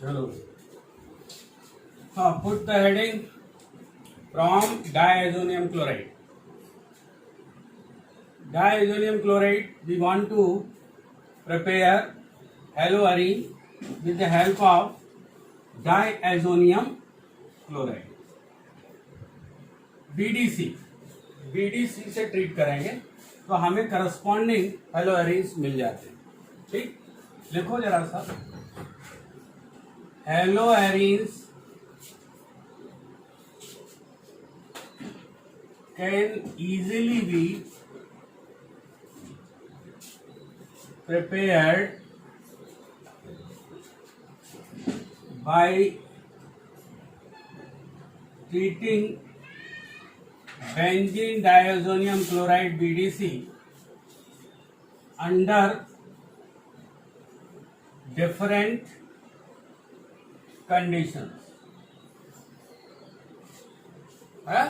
चलो, हाँ, put the heading from diazonium chloride. Diazonium chloride, we want to prepare haloarine with the help of diazonium chloride. BDC से treat करेंगे तो हमें corresponding हेलोअरीन्स मिल जाते हैं. ठीक, लिखो जरा सा. हेलोअरीन्स can easily be prepared by treating benzene diazonium chloride BDC under different conditions. है?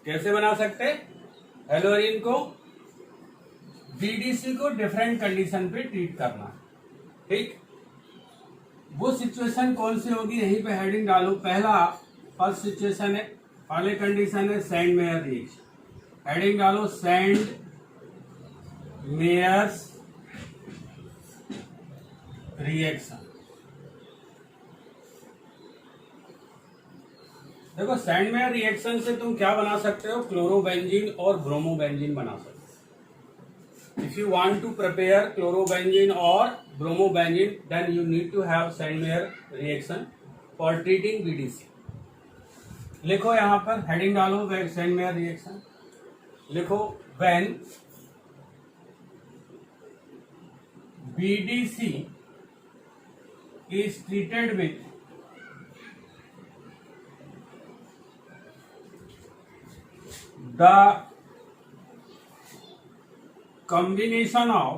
कैसे बना सकते हेलोअरीन को? बीडीसी को डिफरेंट कंडीशन पे ट्रीट करना. ठीक, वो सिचुएशन कौन सी होगी? यहीं पे हेडिंग डालो. पहला फर्स्ट सिचुएशन है, पहले कंडीशन है सैंड मेयर रिएक्शन. हेडिंग डालो सैंड मेयर्स रिएक्शन. देखो, सैंड मेयर रिएक्शन से तुम क्या बना सकते हो? क्लोरोबेंजीन और ब्रोमोबेंजीन बना सकते हो. If you want to prepare chlorobenzene और bromobenzene then you need to have Sandmeyer reaction for treating BDC. लिखो यहां पर, हेडिंग डालो सैंड मेयर रिएक्शन. लिखो when BDC is treated with the combination of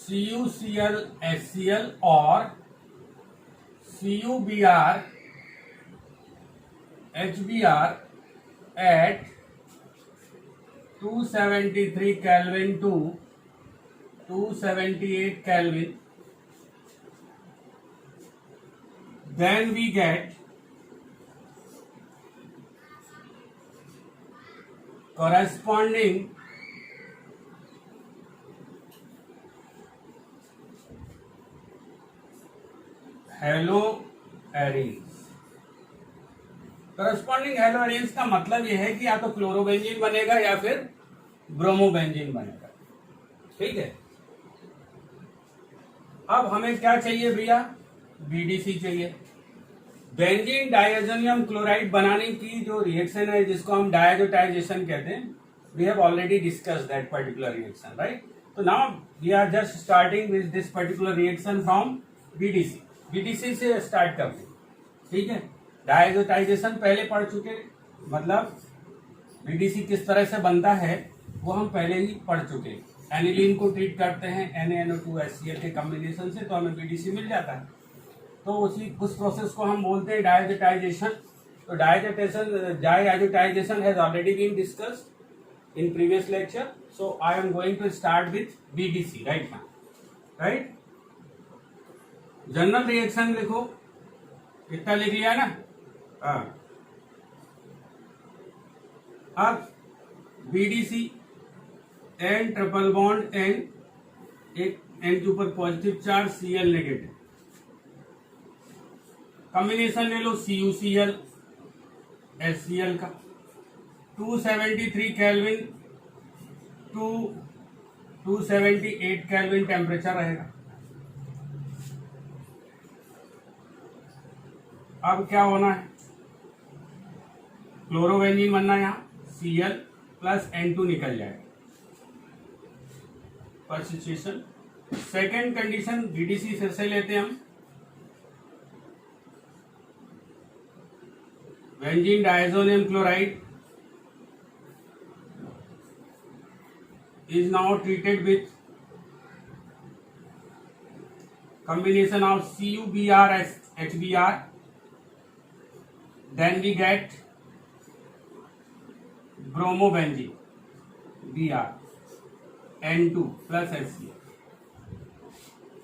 CuCl HCl or CuBr HBr at 273 Kelvin to 278 Kelvin, then we get corresponding haloarenes. Corresponding haloarenes का मतलब यह है कि या तो क्लोरोबेंजीन बनेगा या फिर ब्रोमोबेंजीन बनेगा. ठीक है, अब हमें क्या चाहिए भैया? बीडीसी चाहिए. बेंजीन डायजोनियम क्लोराइड बनाने की जो रिएक्शन है जिसको हम डायजोटाइजेशन कहते हैं, we have already discuss that particular reaction, right? तो now we are just starting with this particular reaction from BDC. BDC से स्टार्ट करते हैं. ठीक है, डायजोटाइजेशन पहले पढ़ चुके, मतलब बीडीसी किस तरह से बनता है वो हम पहले ही पढ़ चुके. एनिलीन को ट्रीट करते हैं NaNO2HCl के कॉम्बिनेशन से तो हमें बीडीसी मिल जाता है. तो उस प्रोसेस को हम बोलते हैं डायजोटाइजेशन. तो diazotization has already been discussed in previous lecture. So I am going to start with BDC right now. Right, general reaction लिखो. कितना लिख लिया ना? अब BDC N triple bond N, एक एन के ऊपर positive charge, Cl negative. Combination ले लो CuCl HCl का. 273 केल्विन टू 278 केल्विन टेम्परेचर रहेगा. अब क्या होना है? क्लोरोबेंजीन बनना है. यहाँ Cl प्लस N2 निकल जाएगा. First situation. Second condition BDC फिर से लेते हैं हम. Benzene diazonium chloride is now treated with combination of CuBr HBr. Then we get bromobenzene Br N2 plus HCl.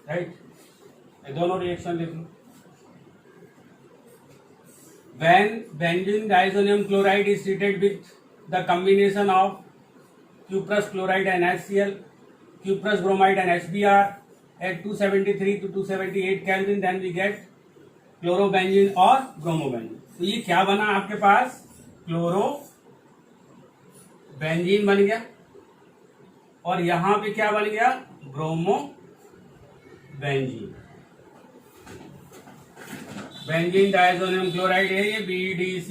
Right, ये दोनों रिएक्शन लिख लो। When benzene diazonium chloride is treated with the combination of cuprous chloride and HCl, cuprous bromide and HBr at 273 to 278 Kelvin, then we get chlorobenzene और bromobenzene। तो ये क्या बना आपके पास, chlorobenzene बन गया, और यहां पे क्या बन गया, ब्रोमोबेंजीन। बेंजीन डायजोनियम क्लोराइड है ये BDC,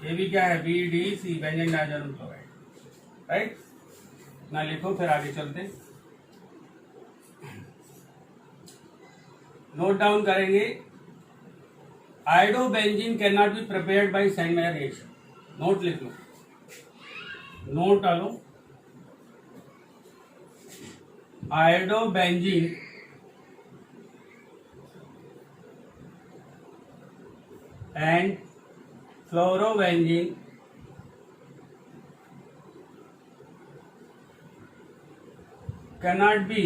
ये भी क्या है, BDC, benzene diazonium chloride, right ना। लिखो फिर आगे चलते, नोट डाउन करेंगे। Iodobenzene can not be prepared by Sandmeyer reaction, note लिख लो, नोट डालो। Iodobenzene and fluorobenzene cannot be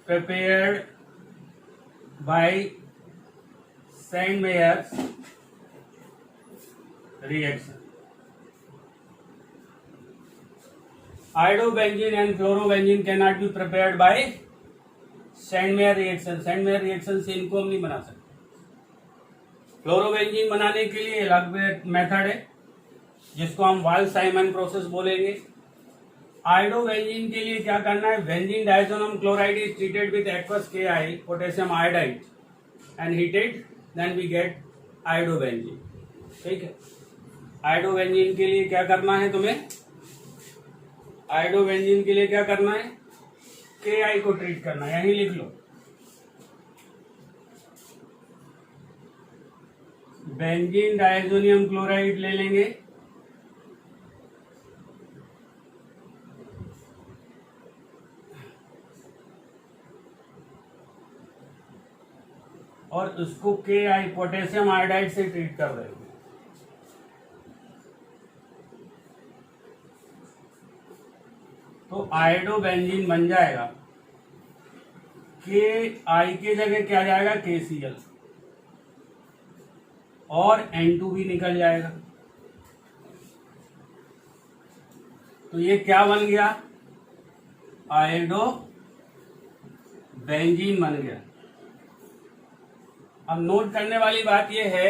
prepared by Sandmeyer's reaction. Iodobenzene and fluorobenzene cannot be prepared by Sandmeyer reaction. Sandmeyer reaction से इनको हम नहीं बना सकते। Fluorobenzene बनाने के लिए अलग मेथड है जिसको हम वाल्स साइमन प्रोसेस बोलेंगे। आयोडोबेंजीन के लिए क्या करना है, benzene diazonium chloride is treated with aqueous KI potassium iodide and heated, then we get iodobenzene. ठीक है, आयोडोबेंजीन के लिए क्या करना है तुम्हें, आयोडोबेंजीन के लिए क्या करना है, KI को ट्रीट करना है, यही लिख लो। बेंजीन डायजोनियम क्लोराइड ले लेंगे, और उसको KI पोटेशियम आयोडाइड से ट्रीट कर रहे हैं। तो आयोडोबेंजीन बन जाएगा, KI के जगह क्या जाएगा, KCl, और N2 भी निकल जाएगा। तो ये क्या बन गया, आयोडोबेंजीन बन गया। अब नोट करने वाली बात यह है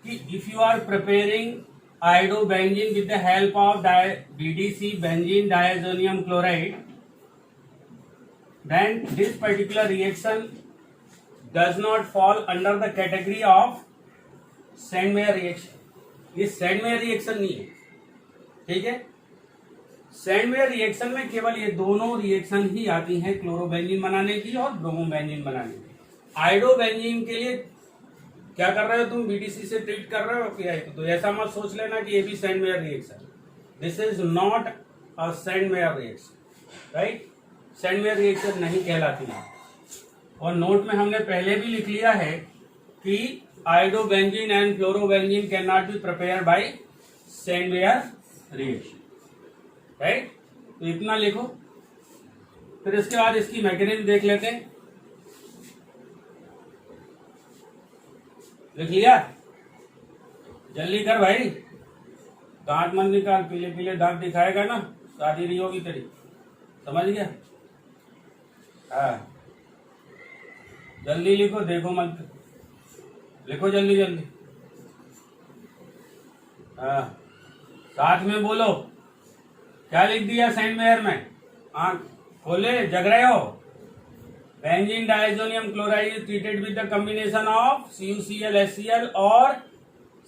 कि if you are preparing iodobenzene with the help of BDC benzene diazonium chloride, then this particular reaction does not fall under the category of Sandmeyer reaction. ये सैंडमेयर रिएक्शन नहीं है, ठीक है। सैंडमेयर रिएक्शन में केवल ये दोनों रिएक्शन ही आती हैं, क्लोरोबेंजीन बनाने की और ब्रोमोबेंजीन बनाने की। आयोडोबेंजीन के लिए क्या कर रहे हो तुम, BDC से ट्रीट कर रहे हो KI को, तो ऐसा मत सोच लेना कि ये भी Sandmeyer reaction. This is not a Sandmeyer reaction, right. Sandmeyer reaction नहीं कहलाती है। और नोट में हमने पहले भी लिख लिया है कि iodobenzene and fluorobenzene can not be prepared by Sandmeyer reaction, right. तो इतना लिखो, फिर इसके बाद इसकी मैकेनिज्म देख लेते हैं। लिख लिया, जल्दी कर भाई, दांत मत निकाल, पीले पीले दांत दिखाएगा ना, शादी नहीं होगी तेरी, समझ गया। हाँ जल्दी लिखो, देखो मत, लिखो जल्दी जल्दी। हाँ साथ में बोलो, क्या लिख दिया सैंडमेयर में, आंख खोले, जग रहे हो। Benzene diazonium chloride is treated with the combination of CuCl HCl और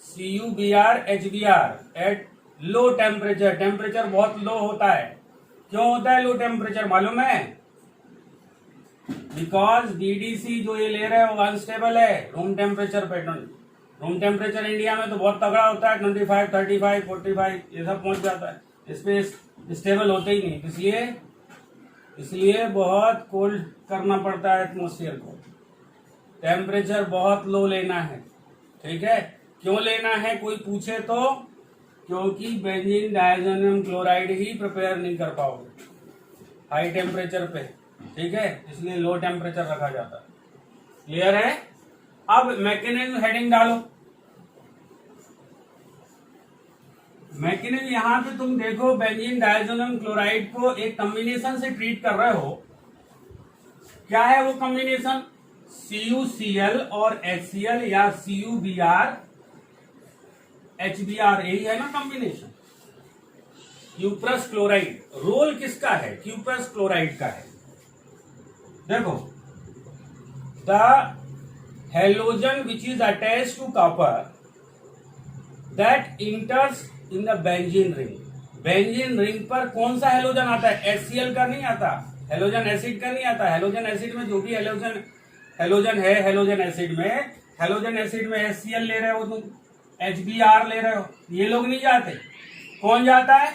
CuBr HBr at low temperature. Temperature बहुत लो होता है। क्यों होता है लो टेम्परेचर मालूम है? बिकॉज BDC जो ये ले रहे हो अनस्टेबल है रूम टेम्परेचर पे। रूम टेम्परेचर इंडिया में तो बहुत तगड़ा होता है, 25, 35, 45 ये सब पहुंच जाता है, इस पे स्टेबल होते ही नहीं। इसलिए बहुत कोल्ड करना पड़ता है एटमोस्फियर को, टेम्परेचर बहुत लो लेना है, ठीक है। क्यों लेना है कोई पूछे तो, क्योंकि बेंजीन डायजोनियम क्लोराइड ही प्रिपेयर नहीं कर पाओगे हाई टेम्परेचर पे, ठीक है, इसलिए लो टेम्परेचर रखा जाता है। क्लियर है? अब मैकेनिज्म हेडिंग डालो। मैकेनिज्म यहां पे तुम देखो, बेंजीन डायजोनियम क्लोराइड को एक कॉम्बिनेशन से ट्रीट कर रहे हो। क्या है वो कॉम्बिनेशन? CuCl और HCl या CuBr HBr, यही है ना कॉम्बिनेशन। क्यूप्रस क्लोराइड, रोल किसका है? क्यूप्रस क्लोराइड का है। देखो, the halogen which is attached to copper that enters in the benzene ring. Benzene ring पर कौन सा हेलोजन आता है? HCl का नहीं आता, हेलोजन एसिड का नहीं आता। हेलोजन एसिड में जो भी हेलोजन है, हेलोजन एसिड में HCl ले रहे हो तुम, HBr ले रहे हो, ये लोग नहीं जाते। कौन जाता है?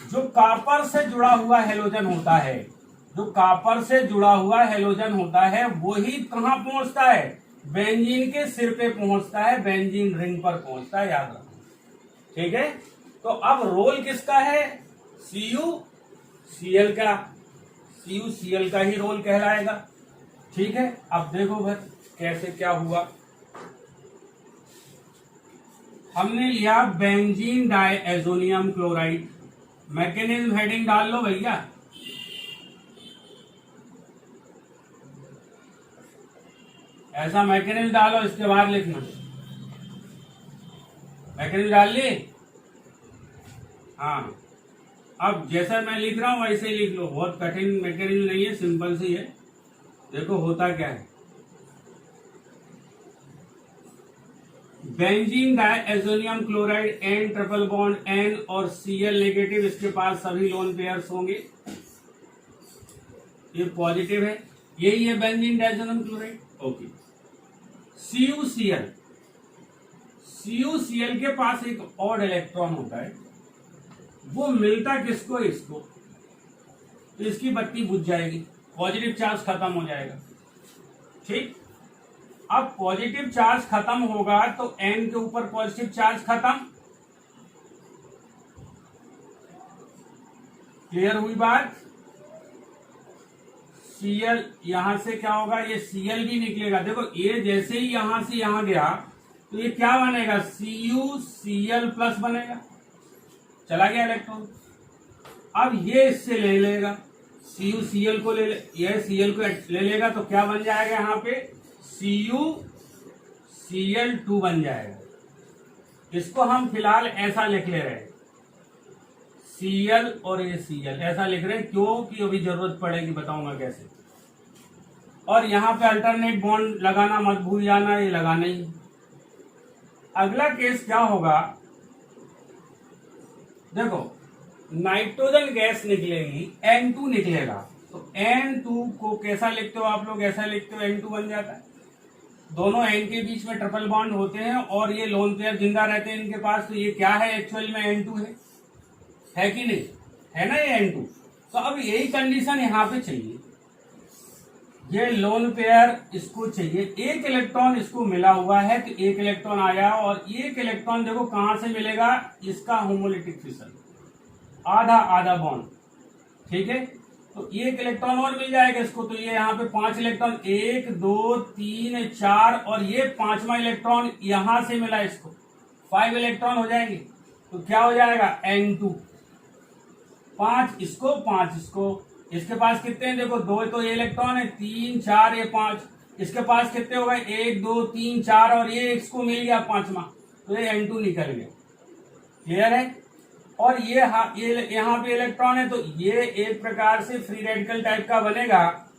जो कॉपर से जुड़ा हुआ हेलोजन होता है, जो कॉपर से जुड़ा हुआ हेलोजन होता है, वही कहां पहुंचता है? बेंजीन के सिर पे पहुंचता है, बेंजीन रिंग पर पहुंचता है, याद रखो। ठीक है, तो अब रोल किसका है? CuCl का, CuCl का ही रोल कहलाएगा। ठीक है, अब देखो भाई कैसे क्या हुआ। हमने लिया benzene diazonium chloride. Mechanism heading डाल लो भैया। ऐसा मैकेनिज्म डालो, इसके बाद लिखना। मैकेनिज्म डाल ली? हाँ, अब जैसा मैं लिख रहा हूं वैसे ही लिख लो, बहुत कठिन मैकेनिज्म नहीं है, सिंपल सी है। देखो होता क्या है, benzene diazonium chloride N triple bond N और Cl नेगेटिव, इसके पास सभी लोन पेयर्स होंगे। ये पॉजिटिव है, यही है benzene diazonium chloride. Okay, CuCl के पास एक ऑड इलेक्ट्रॉन होता है, वो मिलता किसको? इसको। तो इसकी बत्ती बुझ जाएगी, पॉजिटिव चार्ज खत्म हो जाएगा। ठीक, अब पॉजिटिव चार्ज खत्म होगा तो N के ऊपर पॉजिटिव चार्ज खत्म। क्लियर हुई बात? Cl यहां से क्या होगा? ये Cl भी निकलेगा। देखो, ये जैसे ही यहां से यहां गया तो ये क्या बनेगा? CuCl प्लस बनेगा, चला गया इलेक्ट्रॉन। अब ये इससे ले लेगा, CuCl को ये Cl को ले लेगा, तो क्या बन जाएगा यहाँ पे? CuCl2 बन जाएगा। इसको हम फिलहाल ऐसा लिख ले रहे हैं, Cl और ये Cl ऐसा लिख रहे हैं, क्यों कि अभी जरूरत पड़ेगी, बताऊंगा कैसे। और यहाँ पे अल्टरनेट बॉन्ड लगाना मत भूल जाना, ये लगाना ही। अगला केस क्या होगा? देखो, नाइट्रोजन गैस निकलेगी, N2 निकलेगा, तो N2 को कैसा लिखते हो आप लोग? ऐसा लिखते हो, N2 बन जाता है। दोनों N के बीच में ट्रिपल बॉन्ड होते हैं और ये लोन पेयर जिंदा रहते हैं इनके पास, तो ये क्या है? एक्चुअल में N2 है कि नहीं? है ना ये N2। तो अब यही कंडीशन यहाँ पे चाहिए, ये लोन पेयर इसको चाहिए, एक इलेक्ट्रॉन इसको मिला हुआ है, तो एक इलेक्ट्रॉन आया, और एक इलेक्ट्रॉन देखो कहां से मिलेगा? इसका होमोलिटिक फिशन, आधा आधा बॉन्ड। ठीक है, तो एक इलेक्ट्रॉन और मिल जाएगा इसको, तो ये यहाँ पे 5 इलेक्ट्रॉन, 1 2 3 4, और ये 5वां इलेक्ट्रॉन यहां से मिला इसको, 5 इलेक्ट्रॉन हो जाएंगे। तो क्या हो जाएगा? N2, 5 इसको 5 इसको। इसके पास कितने हैं? देखो, 2 तो ये इलेक्ट्रॉन है, 3 4 ये 5, इसके पास कितने हो गए? 1 2 3 4, और ये इसको मिल गया 5वां, तो ये N2 निकल गया। क्लियर है? और ये यहाँ पे इलेक्ट्रॉन है, तो ये एक प्रकार से फ्री रेडिकल टाइप का बनेगा,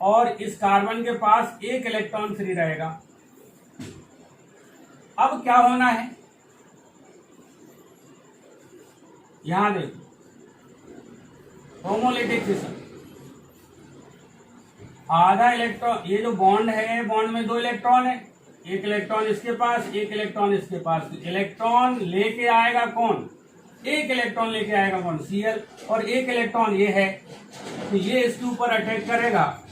और इस कार्बन के पास एक इलेक्ट्रॉन फ्री रहेगा। अब क्या होना है? यहां देखो, होमोलिटिक फिशन, आधा इलेक्ट्रॉन, ये जो बॉन्ड है, बॉन्ड में 2 इलेक्ट्रॉन है, एक इलेक्ट्रॉन इसके पास, एक इलेक्ट्रॉन इसके पास। तो इलेक्ट्रॉन लेके आएगा कौन? एक इलेक्ट्रॉन लेके आएगा कौन? Cl, और एक इलेक्ट्रॉन ये है, तो ये इसके ऊपर अटैक करेगा,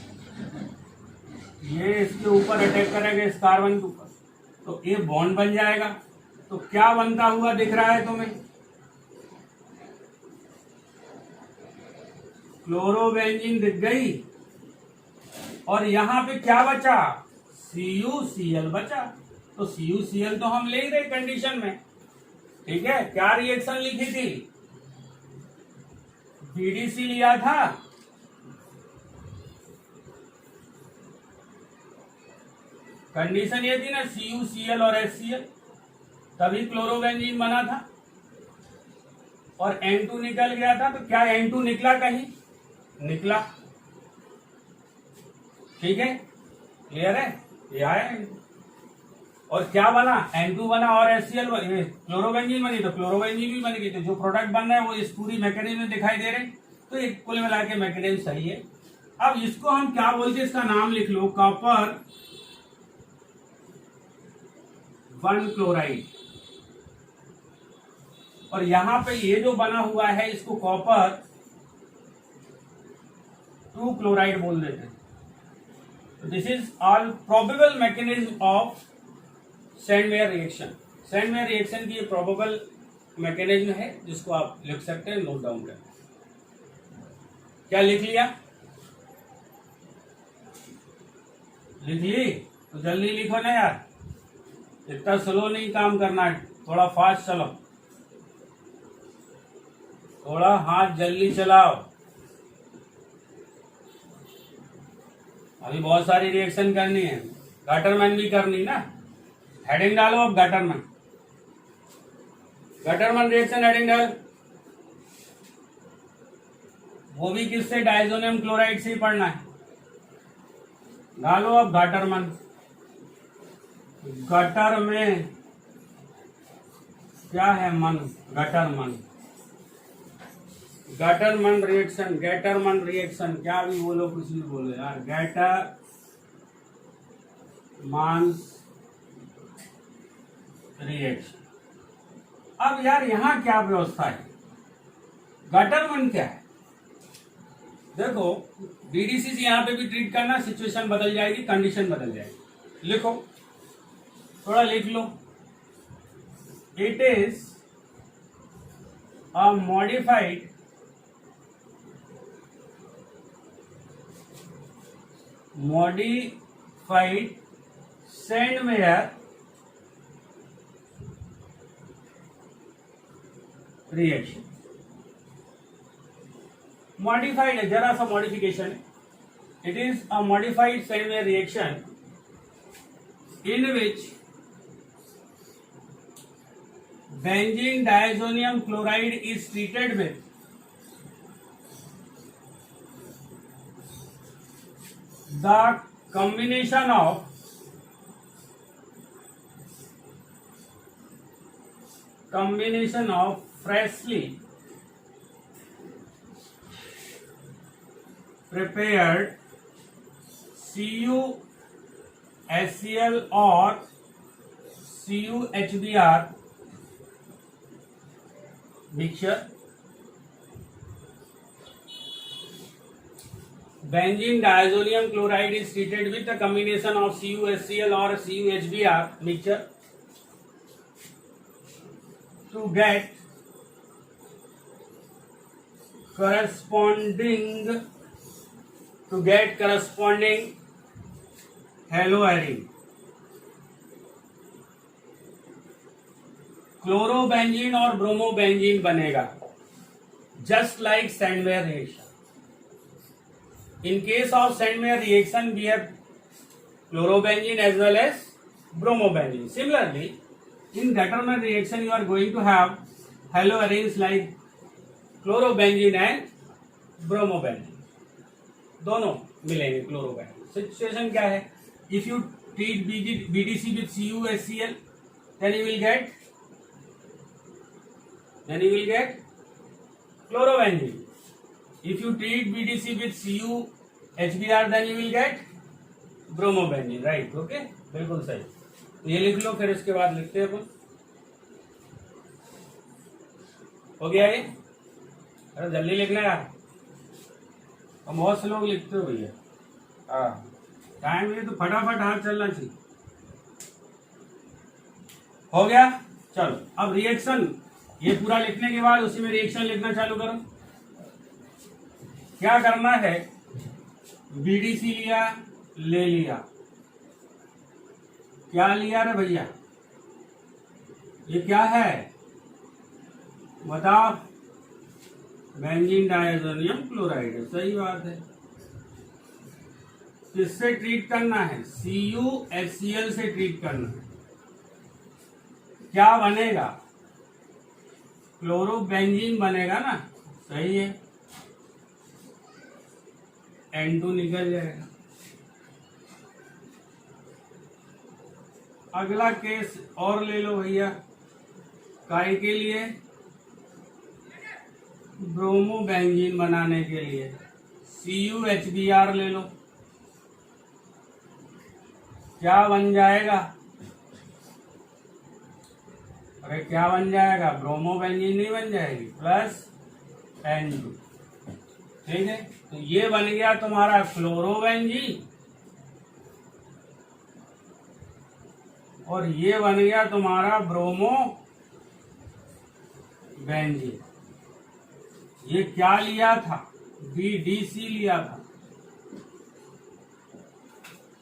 ये इसके ऊपर अटैक करेगा, इस कार्बन के ऊपर, तो ये बॉन्ड बन जाएगा। तो क्या बनता हुआ दिख रहा है तुम्हें? क्लोरोबेंजीन दिख गई, और यहां पे क्या बचा, CuCl बचा। तो CuCl तो हम ले ही रहे कंडीशन में, ठीक है। क्या रिएक्शन लिखी थी, BDC लिया था, कंडीशन ये थी ना CuCl और HCl, तभी क्लोरोबेंजीन बना था। और N2 निकल गया था, तो क्या N2 निकला, कहीं निकला, ठीक है, क्लियर है, ये आया N2। और क्या बना, N2 बना और HCl क्लोरोबेंजीन बनी, तो क्लोरोबेंजीन भी बन गई। तो जो प्रोडक्ट बन रहा है वो इस पूरी मैकेनिज्म में दिखाई दे रहे, तो एक कुल मिला के मैकेनिज्म सही है। अब इसको हम क्या बोलते हैं, इसका नाम लिख लो, कॉपर 1 क्लोराइड। और यहां पे ये जो बना हुआ है इसको कॉपर 2 क्लोराइड बोल देते हैं। तो this is all probable mechanism of Sandmeyer reaction. Sandmeyer reaction की ये प्रोबेबल मैकेनिज्म है, जिसको आप लिख सकते हैं, नोट डाउन करें। क्या लिख लिया, लिख ली, तो जल्दी लिखो ना यार, इतना स्लो नहीं काम करना है, थोड़ा फास्ट चलो, थोड़ा हाथ जल्दी चलाओ। अभी बहुत सारी रिएक्शन करनी है, गटरमैन भी करनी ना। हेडिंग डालो अब, गटरमैन, गटरमैन रिएक्शन हेडिंग डाल। वो भी किससे, डायजोनियम क्लोराइड से ही पढ़ना है। डालो अब गटरमैन। गटर में क्या है, मन, गटरमन, गटरमन रिएक्शन, गैटरमन रिएक्शन, क्या भी बोलो, कुछ भी बोलो यार, गैटर मांस रिएक्शन। अब यार यहां क्या व्यवस्था है, गटरमन क्या है, देखो बीडीसी से यहां पे भी ट्रीट करना, सिचुएशन बदल जाएगी, कंडीशन बदल जाएगी। लिखो, थोड़ा लिख लो। It is a modified Sandmeyer reaction. Modified है, जरा सा मॉडिफिकेशन है। It is a modified Sandmeyer reaction in which benzene diazonium chloride is treated with the combination of freshly prepared CuHCl और CuHBr mixture, benzene diazonium chloride is treated with the combination of CuHCl or CuHBr mixture to get corresponding haloarene. Chlorobenzene और bromobenzene बनेगा, just like Sandmeyer reaction. In case of Sandmeyer reaction we have chlorobenzene as well as bromobenzene. Similarly in Gattermann reaction you are going to have haloarenes like chlorobenzene and bromobenzene, दोनों मिलेंगे chlorobenzene. Situation क्या है, if you treat BDC with CuHCl, then you will get chlorobenzene. If you treat BDC with CuHBr, then you will get bromobenzene, right? Okay, बिल्कुल सही। तो ये लिख लो, फिर इसके बाद लिखते हैं अपन। हो गया ये? अरे जल्दी लिखना यार, हम बहुत से लोग लिखते हो भैया। हाँ, टाइम है तो फटाफट हाथ चलना चाहिए। हो गया, चलो अब रिएक्शन, ये पूरा लिखने के बाद उसी में रिएक्शन लिखना चालू करो। क्या करना है, बीडीसी लिया, ले लिया। क्या लिया रे भैया? ये क्या है बताओ? बेंजीन डायज़ोनियम क्लोराइड है। सही बात है। किससे ट्रीट करना है? CuHCl से ट्रीट करना है। क्या बनेगा? क्लोरोबेंजीन बनेगा ना। सही है, N2 निकल जाएगा। अगला केस और ले लो भैया। काय के लिए? ब्रोमोबेंजीन बनाने के लिए CuHBr ले लो। क्या बन जाएगा? अरे क्या बन जाएगा? ब्रोमोबेंजीन नहीं बन जाएगी, प्लस N2। ठीक है, तो ये बन गया तुम्हारा क्लोरोबेंजीन और ये बन गया तुम्हारा ब्रोमोबेंजीन। ये क्या लिया था? BDC लिया था।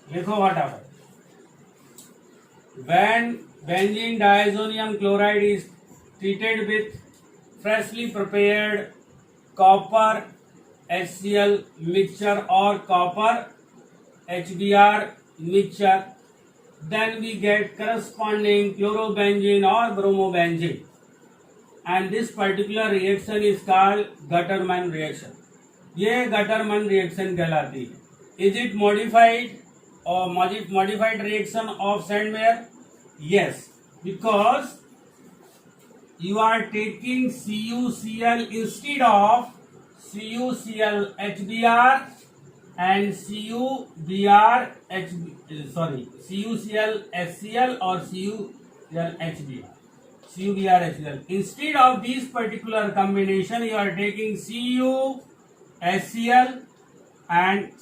लिखो फटाफट। When benzene diazonium chloride is treated with freshly prepared copper HCl mixture or copper HBr mixture, then we get corresponding chlorobenzene or bromobenzene, and this particular reaction is called Gutterman reaction. ये Gutterman reaction कहलाती है. Is it modified or modified reaction of Sandmeyer? Yes, because you are taking CuCl instead of CuCl HBr and CuCl HCl or CuCl HBr. CuBr HCl. Instead of this particular combination, you are taking CuHCl and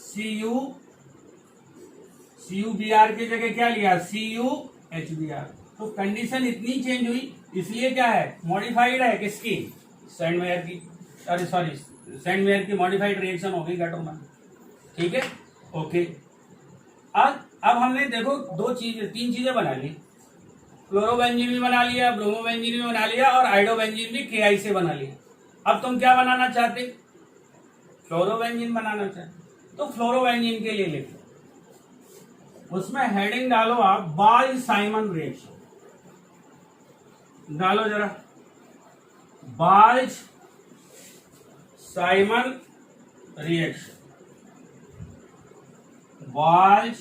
CuBr की जगह क्या लिया? CuHBr. तो condition इतनी change हुई, इसलिए क्या है? मॉडिफाइड है किसकी? सैंडमेयर की। सॉरी, सैंडमेयर की मॉडिफाइड रिएक्शन हो गई गटरमैन। ठीक है, ओके। अब हमने देखो तीन चीजें बना ली। क्लोरोबेंजीन भी बना लिया, ब्रोमोबेंजीन भी बना लिया और आइडोबेंजीन भी KI से बना लिया। अब तुम क्या बनाना चाहते? फ्लोरोबेंजीन बनाना चाहते, तो फ्लोरोबेंजीन के लिए लिखो। उसमें हेडिंग डालो आप बाल साइमन रिएक्शन। डालो जरा, बाल साइमन रिएक्शन। बाल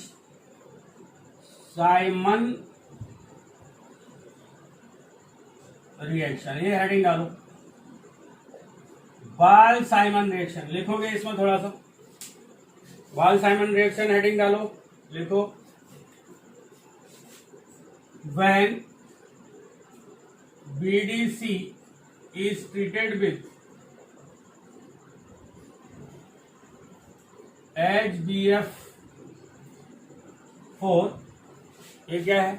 साइमन रिएक्शन, ये हेडिंग डालो। बाल साइमन रिएक्शन लिखोगे इसमें थोड़ा सा। बाल साइमन रिएक्शन हेडिंग डालो, लिखो। When BDC is treated with HBF4, ये क्या है?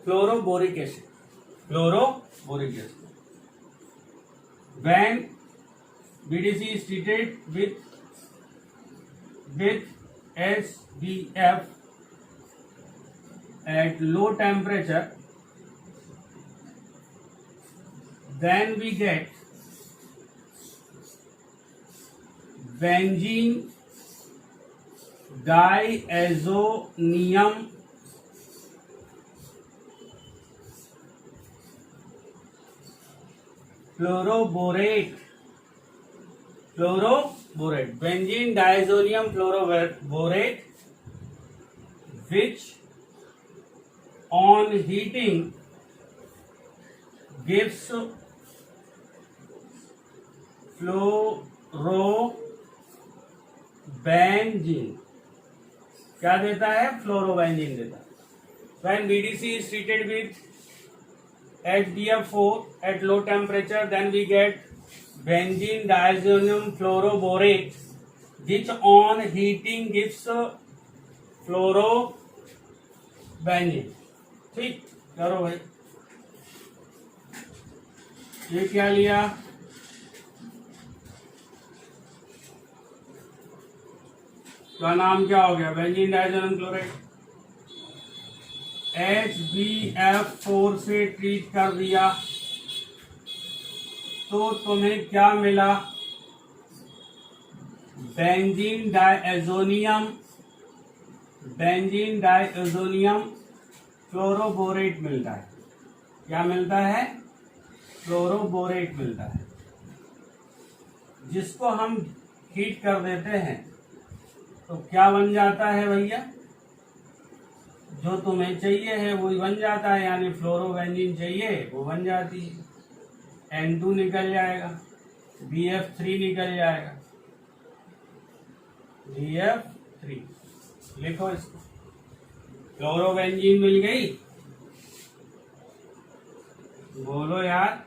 Fluoroboric acid. Fluoroboric acid. When BDC is treated with HBF at low temperature, then we get benzene diazonium fluoroborate, benzene diazonium fluoroborate, which on heating gives fluorobenzene. क्या देता है? Fluorobenzene देता है। When BDC is treated with HBF4 at low temperature, then we get benzene diazonium fluoroborate, which on heating gives fluorobenzene. ठीक, करो भाई। ये क्या लिया? का नाम क्या हो गया, बेंजीन डायजोनियम क्लोराइड। HbF4 से ट्रीट कर दिया तो तुम्हें क्या मिला, बेंजीन डायएजोनियम फ्लोरोबोरेट मिलता है। क्या मिलता है, फ्लोरोबोरेट मिलता है, जिसको हम हीट कर देते हैं तो क्या बन जाता है भैया, जो तुम्हें चाहिए है वही बन जाता है, यानी फ्लोरोबेंजीन चाहिए वो बन जाती है। N2 निकल जाएगा, BF3 निकल जाएगा, BF3 लिखो इसको, फ्लोरोबेंजीन मिल गई, बोलो यार,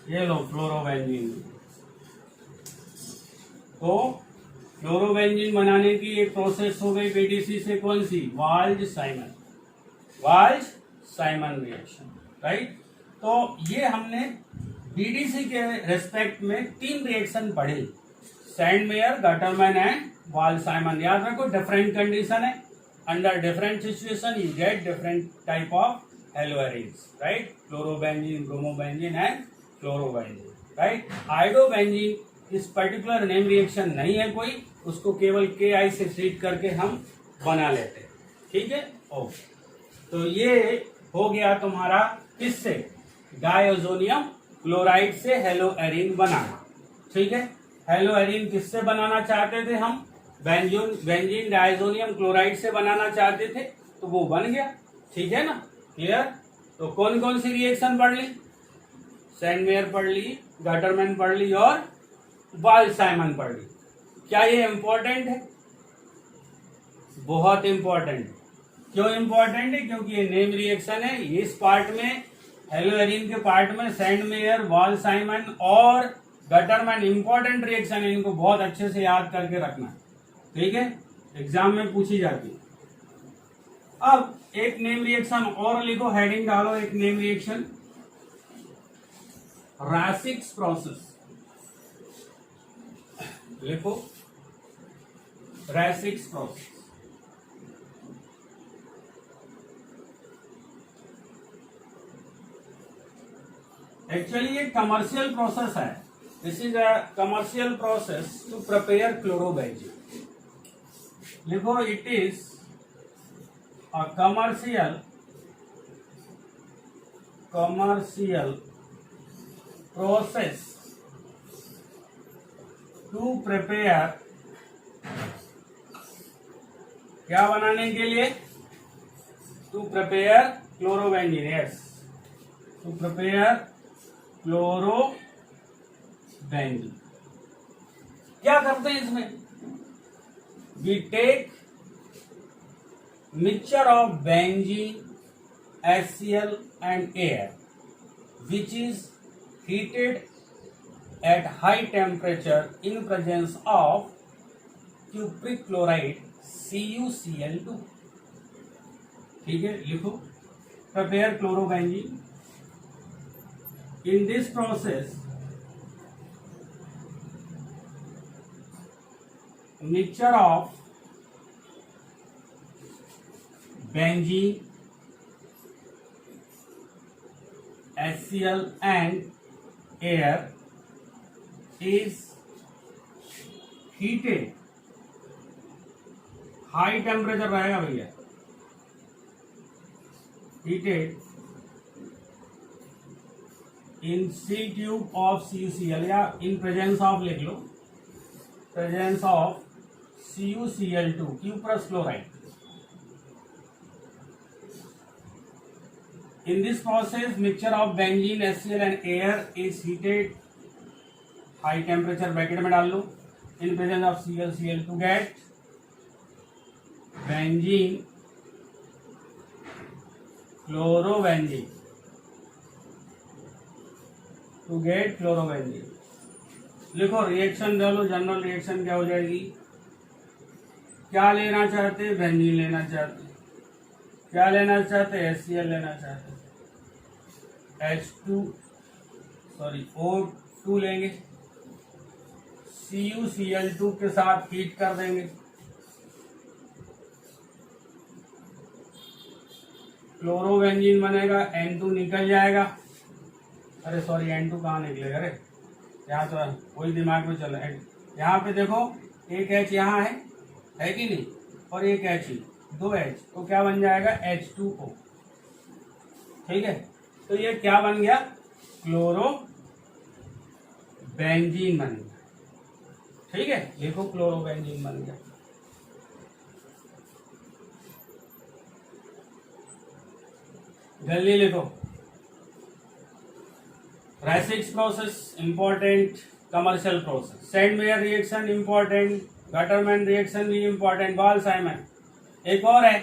ये लो फ्लोरोबेंजीन। तो फ्लोरोबेंजीन बनाने की एक प्रोसेस हो गई बीडीसी से, कौन सी, वाल्ज साइमन रिएक्शन, राइट। तो ये हमने बीडीसी के रेस्पेक्ट में 3 रिएक्शन पढ़े, सैंडमेयर, गटरमैन एंड वाल्ज साइमन। याद रखो, डिफरेंट कंडीशन है, under different situation you get different type of हेलोएरिन्स, right, fluorobenzene, bromobenzene and fluorobenzene, right. Iodobenzene इस पर्टिकुलर नेम रिएक्शन नहीं है कोई, उसको केवल KI से ट्रीट करके हम बना लेते हैं, ठीक है, ओके। तो ये हो गया तुम्हारा किससे, डायज़ोनियम क्लोराइड से हेलोएरिन बनाना, ठीक है। हेलोएरिन किससे बनाना चाहते थे हम, बेंजीन डायज़ोनियम क्लोराइड से बनाना चाहते थे, तो वो बन गया, ठीक है ना, क्लियर। तो कौन कौन सी रिएक्शन पढ़ ली, सैंडमेयर पढ़ ली, गटरमैन पढ़ ली और वाल्ज साइमन पढ़ ली। क्या ये इंपॉर्टेंट है, बहुत इंपॉर्टेंट। क्यों इंपॉर्टेंट है, क्योंकि ये नेम रिएक्शन है, इस पार्ट में हेलोएरिन के पार्ट में सैंडमेयर, वाल्ज साइमन और गटरमैन इंपॉर्टेंट रिएक्शन है, इनको बहुत अच्छे से याद करके रखना है, ठीक है, एग्जाम में पूछी जाती है। अब एक नेम रिएक्शन और लिखो, हेडिंग डालो, एक नेम रिएक्शन, रासिक्स प्रोसेस लिखो, रासिक्स प्रोसेस। एक्चुअली ये कमर्शियल प्रोसेस है, this is a commercial process to prepare chlorobenzene. लिखो, it is a commercial process to prepare, क्या बनाने के लिए, to prepare chlorobenzene, yes, to prepare chlorobenzene. क्या करते हैं इसमें, we take mixture of benzene, HCl and air which is heated at high temperature in presence of cupric chloride CuCl2, ठीक है, लिखो, prepare chlorobenzene. In this process, mixture of benzene, HCl and air is heated, high temperature रहेगा भैया, heated in C tube of CuCl, या in presence of लिख लो, presence of CuCl2, cuprous chloride. In this process, mixture of benzene, HCl and air is heated, high temperature bracket में डाल लो, in presence of Cl to get benzene, chlorobenzene, to get chlorobenzene। लिखो, reaction डालो, general reaction क्या हो जाएगी, क्या लेना चाहते, बेंजीन लेना चाहते, क्या लेना चाहते, HCl लेना चाहते, O2 लेंगे, CuCl2 के साथ हीट कर देंगे। क्लोरोबेंजीन बनेगा, N2 निकल जाएगा। अरे सॉरी, N2 कहाँ निकलेगा? अरे यहाँ तो वही दिमाग में चल रहा है। यहाँ पे देखो एक H यहाँ है कि नहीं, और एक H ही, 2 H, तो क्या बन जाएगा? H2O। ठीक है, तो ये क्या बन गया? क्लोरो बेंजीन बन गया। ठीक है, देखो क्लोरो बेंजीन बन गया। जल्दी लिखो। Reysix process important, commercial process. Sandmeyer reaction important, Gattermann reaction भी important, Ball-Simon। एक और है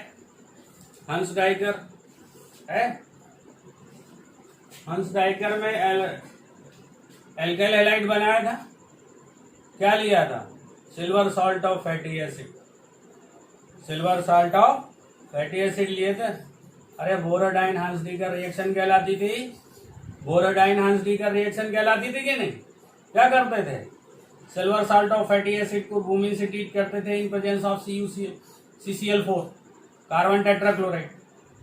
हंस डाइकर है। हंस डाइकर में एल्काइल हैलाइड बनाया था, क्या लिया था? Silver salt of fatty acid. Silver salt of fatty acid लिए थे। अरे बोरोडाइन हंस डाइकर रिएक्शन कहलाती थी। बोरोडाइन हंस डाइकर रिएक्शन कहलाती थी कि नहीं? क्या करते थे? Silver salt of fatty acid को ब्रोमीन से ट्रीट करते थे in presence of CuCl4, carbon tetrachloride.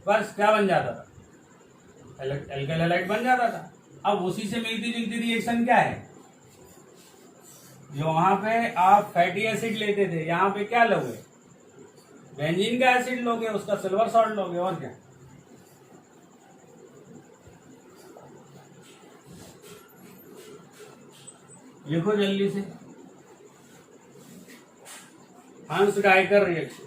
बस क्या बन जाता था? एल्काइल हैलाइड बन जाता था। अब उसी से मिलती जुलती रिएक्शन क्या है? जो वहां पे आप फैटी एसिड लेते थे, यहाँ पे क्या लोगे? बेंजीन का एसिड लोगे, उसका सिल्वर सॉल्ट लोगे, और क्या? लिखो जल्दी से। हंस डाइकर reaction.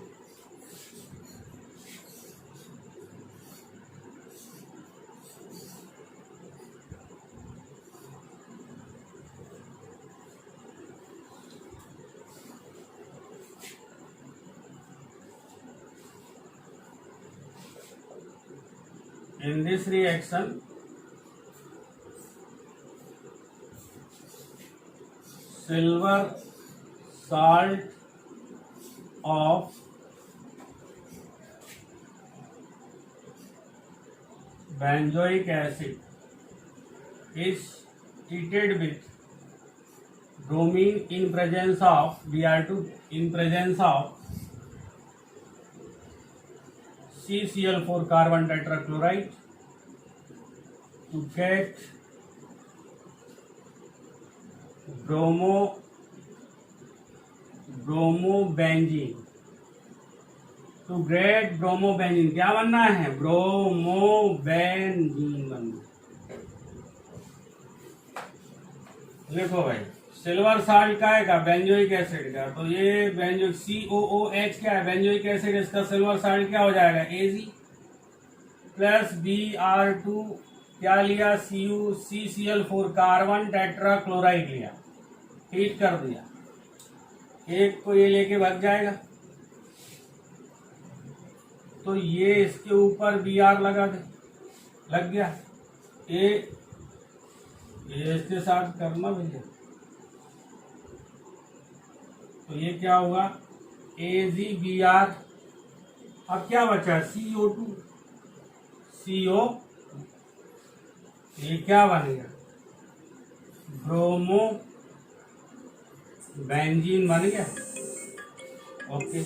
In this reaction, silver salt of benzoic acid is treated with bromine in presence of Br2 in presence of CCl4 carbon tetrachloride to get bromobenzene। To get bromobenzene क्या बनना है? ब्रोमोबेंजीन बनना। लिखो भाई, सिल्वर साल्ट का है, benzoic acid का, तो ये बेंजोइक COOH क्या है? बेंजोइक एसिड, इसका सिल्वर साल्ट क्या हो जाएगा? Ag प्लस Br2 क्या लिया? CuCl4 कार्बन टेट्राक्लोराइड लिया, हीट कर दिया। एक को ये लेके भाग जाएगा, तो ये इसके ऊपर Br लगा दे, लग गया। ये इसके साथ करना भैया, तो ये क्या होगा? AgBr। अब क्या बचा? CO2 CO, ये क्या बन गया? ब्रोमो बेंजीन बन गया। ओके।